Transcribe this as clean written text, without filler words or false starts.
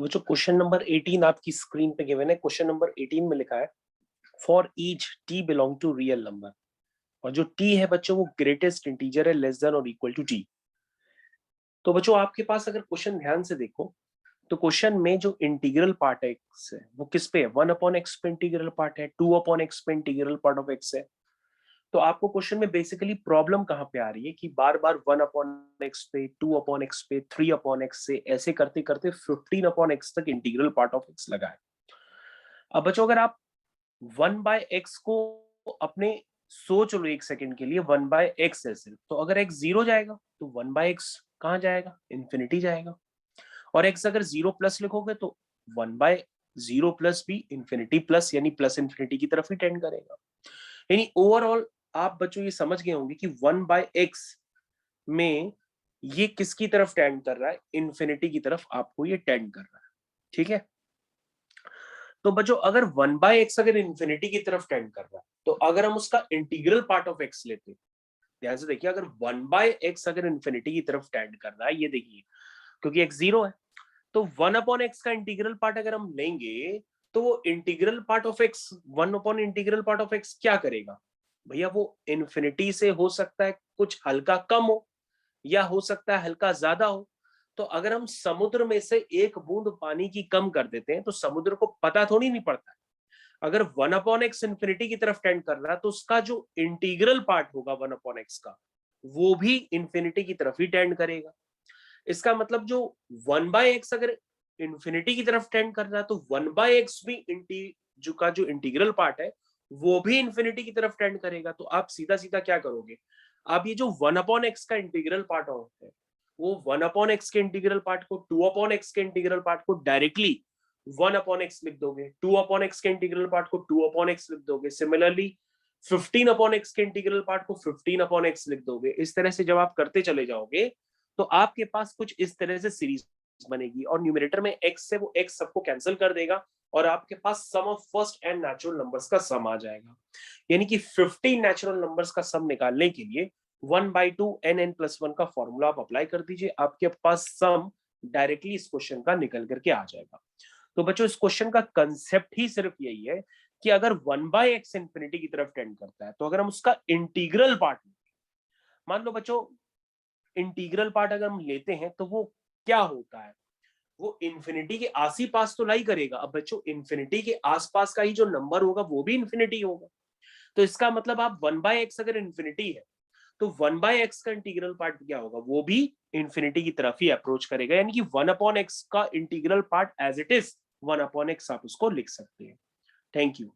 तो बच्चों question number 18 आपकी स्क्रीन पे गिवन है। क्वेश्चन नंबर 18 में लिखा है for each T belong to real number, और जो टी है बच्चों वो ग्रेटेस्ट इंटीजर है लेस देन और इक्वल टू टी। तो बच्चों आपके पास अगर क्वेश्चन ध्यान से देखो तो क्वेश्चन में जो इंटीग्रल पार्ट है एक्स है वो किस पे है, 1/x पे इंटीग्रल पार्ट है, 2/x पे इंटीग्रल पार्ट ऑफ एक्स है। तो आपको क्वेश्चन में बेसिकली प्रॉब्लम कहां पे आ रही है कि बार बार 1/x पे, 2/x पे, 3/x से ऐसे करते करते 15/x तक इंटीग्रल पार्ट ऑफ एक्स लगा है। अब बच्चों अगर आप 1/x को अपने सोच लो एक सेकंड के लिए, 1/x है सिर्फ, तो अगर x जीरो जाएगा तो 1/x कहां जाएगा, इन्फिनिटी जाएगा। और x अगर जीरो प्लस लिखोगे तो 1/0 प्लस भी इन्फिनिटी प्लस यानी प्लस इन्फिनिटी की तरफ ही टेंड करेगा। यानी ओवरऑल आप बच्चों ये समझ गए होंगे कि 1/x में ये किसकी तरफ टेंड कर रहा है, इन्फिनिटी की तरफ आपको ये टेंड कर रहा है। ठीक है, तो बच्चों अगर 1/x अगर इन्फिनिटी की तरफ टेंड कर रहा है तो अगर हम उसका इंटीग्रल पार्ट ऑफ x लेते, ध्यान से देखिए, अगर 1/x अगर इन्फिनिटी की तरफ टेंड कर रहा है, ये देखिए क्योंकि x जीरो है, तो 1/x का इंटीग्रल पार्ट अगर हम लेंगे तो वो इंटीग्रल पार्ट ऑफ x, 1/इंटीग्रल पार्ट ऑफ x क्या करेगा भैया, वो इन्फिनिटी से हो सकता है कुछ हल्का कम हो या हो सकता है हल्का ज्यादा हो। तो अगर हम समुद्र में से एक बूंद पानी की कम कर देते हैं तो समुद्र को पता थोड़ी नहीं पड़ता है। अगर 1/x इन्फिनिटी की तरफ टेंड कर रहा है तो उसका जो इंटीग्रल पार्ट होगा 1/x का वो भी इन्फिनिटी की तरफ ही टेंड करेगा। इसका मतलब जो 1/x अगर इन्फिनिटी की तरफ टेंड कर रहा है तो 1/x भी जो का जो इंटीग्रल पार्ट है वो भी इन्फिनिटी की तरफ टेंड करेगा। तो आप सीधा सीधा क्या करोगे, आप ये जो 1/x का इंटीग्रल पार्ट है वो 1/x के इंटीग्रल पार्ट को 2/x के इंटीग्रल पार्ट को डायरेक्टली 1/x लिख दोगे, 2/x के इंटीग्रल पार्ट को 2/x लिख दोगे, सिमिलरली 15/x के इंटीग्रल पार्ट को 15/x लिख दोगे। इस तरह से जब आप करते चले जाओगे तो आपके पास कुछ इस तरह से सीरीज बनेगी और न्यूमरेटर में x से वो x सबको कैंसिल कर देगा और आपके पास sum of first n natural numbers का सम आ जाएगा। यानी कि 15 नेचुरल नंबर्स का सम निकालने के लिए 1/2 n+1 का फॉर्मूला आप अप्लाई कर दीजिए, आपके पास सम डायरेक्टली इस क्वेश्चन का निकल करके आ जाएगा। तो बच्चों इस क्वेश्चन का कंसेप्ट ही सिर्फ यही है कि अगर 1/x इन्फिनिटी की तरफ टेंड करता है तो अगर हम उसका इंटीग्रल पार्ट, मान लो बच्चों इंटीग्रल पार्ट अगर हम लेते हैं तो वो क्या होता है, वो इन्फिनिटी के आस ही पास तो लाई करेगा। अब बच्चों इन्फिनिटी के आसपास का ही जो नंबर होगा वो भी इन्फिनिटी होगा। तो इसका मतलब आप 1/x अगर इन्फिनिटी है तो 1/x का इंटीग्रल पार्ट क्या होगा, वो भी इन्फिनिटी की तरफ ही अप्रोच करेगा। यानी कि 1/x का integral part as it is 1/x आप उसको लिख सकते हैं। Thank you.